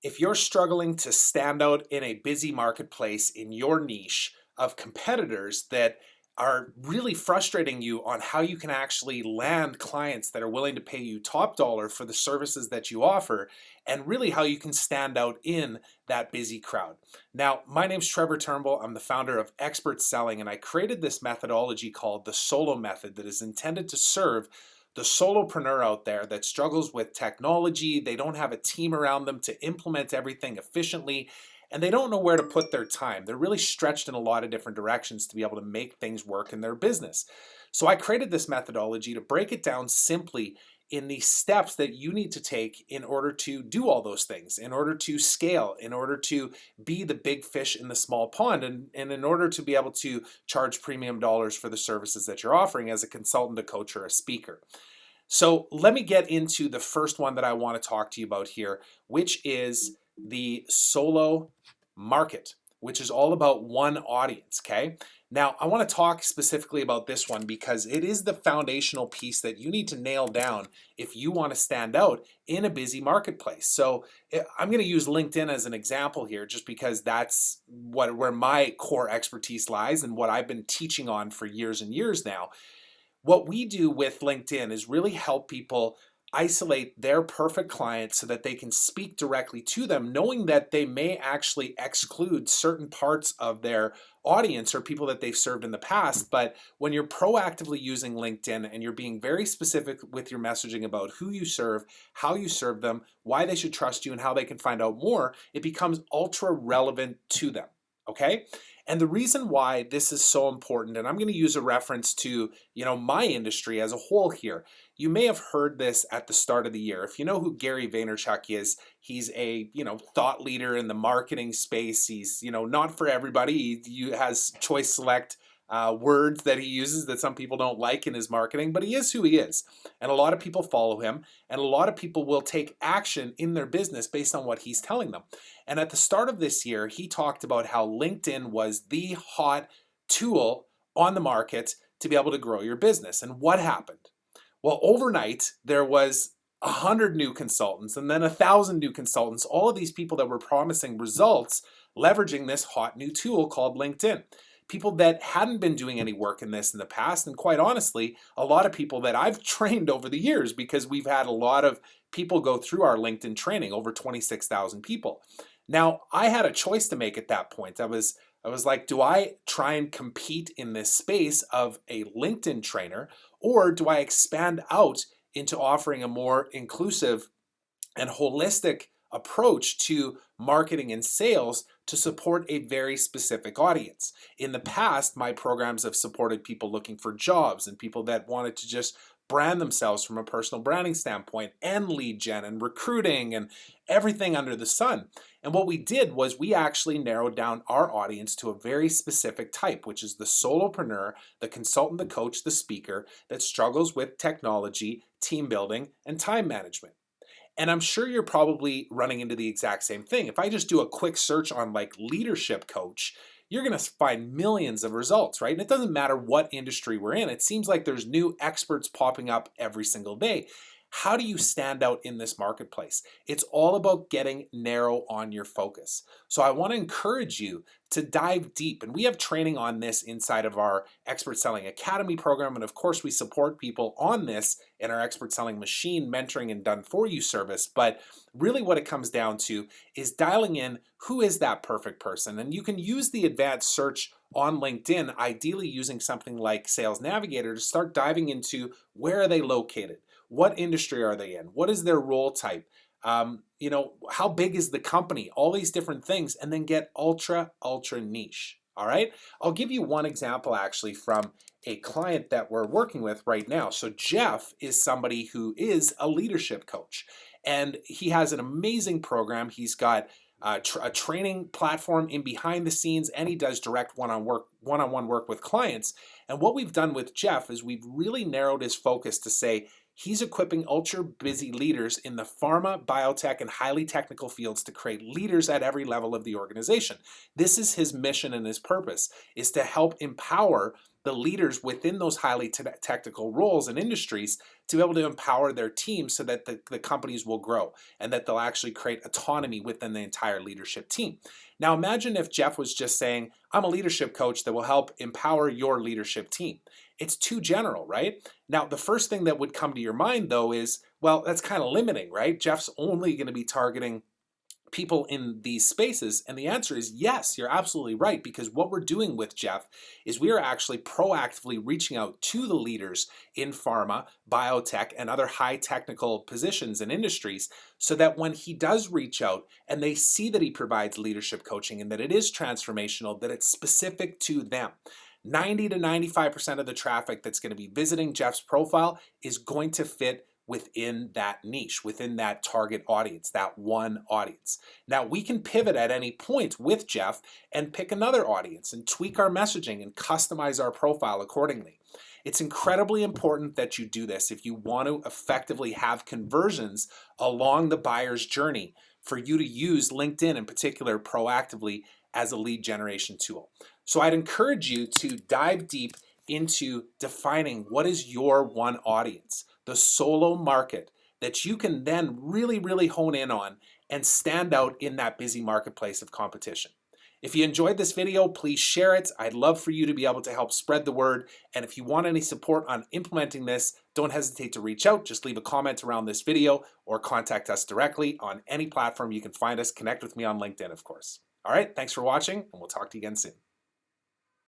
If you're struggling to stand out in a busy marketplace in your niche of competitors that are really frustrating you on how you can actually land clients that are willing to pay you top dollar for the services that you offer, and really how you can stand out in that busy crowd. Now, my name's Trevor Turnbull. I'm the founder of Expert Selling, and I created this methodology called the Solo Method that is intended to serve the solopreneur out there that struggles with technology. They don't have a team around them to implement everything efficiently, and they don't know where to put their time. They're really stretched in a lot of different directions to be able to make things work in their business. So I created this methodology to break it down simply in the steps that you need to take in order to do all those things, in order to scale, in order to be the big fish in the small pond, and in order to be able to charge premium dollars for the services that you're offering as a consultant, a coach, or a speaker. So let me get into the first one that I want to talk to you about here, which is the solo market, which is all about one audience, okay? Now, I want to talk specifically about this one because it is the foundational piece that you need to nail down if you want to stand out in a busy marketplace. So I'm going to use LinkedIn as an example here just because that's where my core expertise lies and what I've been teaching on for years and years now. What we do with LinkedIn is really help people isolate their perfect client so that they can speak directly to them, knowing that they may actually exclude certain parts of their audience or people that they've served in the past. But when you're proactively using LinkedIn and you're being very specific with your messaging about who you serve, how you serve them, why they should trust you, and how they can find out more, it becomes ultra relevant to them. Okay? And the reason why this is so important, and I'm going to use a reference to, my industry as a whole here. You may have heard this at the start of the year. If you know who Gary Vaynerchuk is, he's a, thought leader in the marketing space. He's, not for everybody. He has choice select words that he uses that some people don't like in his marketing, but he is who he is. And a lot of people follow him, and a lot of people will take action in their business based on what he's telling them. And at the start of this year, he talked about how LinkedIn was the hot tool on the market to be able to grow your business. And what happened? Well, overnight, there was 100 new consultants and then 1,000 new consultants, all of these people that were promising results leveraging this hot new tool called LinkedIn. People that hadn't been doing any work in this in the past, and quite honestly, a lot of people that I've trained over the years because we've had a lot of people go through our LinkedIn training, over 26,000 people. Now, I had a choice to make at that point. I was like, do I try and compete in this space of a LinkedIn trainer, or do I expand out into offering a more inclusive and holistic approach to marketing and sales to support a very specific audience? In the past, my programs have supported people looking for jobs and people that wanted to just brand themselves from a personal branding standpoint, and lead gen and recruiting and everything under the sun. And what we did was we actually narrowed down our audience to a very specific type, which is the solopreneur, the consultant, the coach, the speaker that struggles with technology, team building, and time management. And I'm sure you're probably running into the exact same thing. If I just do a quick search on like leadership coach, you're going to find millions of results, right? And it doesn't matter what industry we're in. It seems like there's new experts popping up every single day. How do you stand out in this marketplace? It's all about getting narrow on your focus. So I want to encourage you to dive deep. And we have training on this inside of our Expert Selling Academy program. And of course, we support people on this in our Expert Selling Machine mentoring and done for you service. But really what it comes down to is dialing in who is that perfect person. And you can use the advanced search on LinkedIn, ideally using something like Sales Navigator, to start diving into where are they located? What industry are they in? What is their role type? How big is the company? All these different things, and then get ultra niche. All right. I'll give you one example actually from a client that we're working with right now. So Jeff is somebody who is a leadership coach, and he has an amazing program. He's got a training platform in behind the scenes, and he does direct one-on-one work with clients. And what we've done with Jeff is we've really narrowed his focus to say he's equipping ultra busy leaders in the pharma, biotech, and highly technical fields to create leaders at every level of the organization. This is his mission and his purpose, is to help empower the leaders within those highly technical roles and industries to be able to empower their team so that the companies will grow and that they'll actually create autonomy within the entire leadership team. Now imagine if Jeff was just saying, I'm a leadership coach that will help empower your leadership team. It's too general, right? Now, the first thing that would come to your mind though is, well, that's kind of limiting, right? Jeff's only going to be targeting people in these spaces? And the answer is yes, you're absolutely right, because what we're doing with Jeff is we are actually proactively reaching out to the leaders in pharma, biotech, and other high technical positions and industries so that when he does reach out and they see that he provides leadership coaching and that it is transformational, that it's specific to them. 90 to 95% of the traffic that's going to be visiting Jeff's profile is going to fit within that niche, within that target audience, that one audience. Now we can pivot at any point with Jeff and pick another audience and tweak our messaging and customize our profile accordingly. It's incredibly important that you do this if you want to effectively have conversions along the buyer's journey for you to use LinkedIn in particular proactively as a lead generation tool. So I'd encourage you to dive deep into defining what is your one audience, the solo market that you can then really hone in on and stand out in that busy marketplace of competition. If you enjoyed this video, please share it. I'd love for you to be able to help spread the word. And if you want any support on implementing this, don't hesitate to reach out. Just leave a comment around this video or contact us directly on any platform you can find us. Connect with me on LinkedIn, of course. All right, thanks for watching, and we'll talk to you again soon.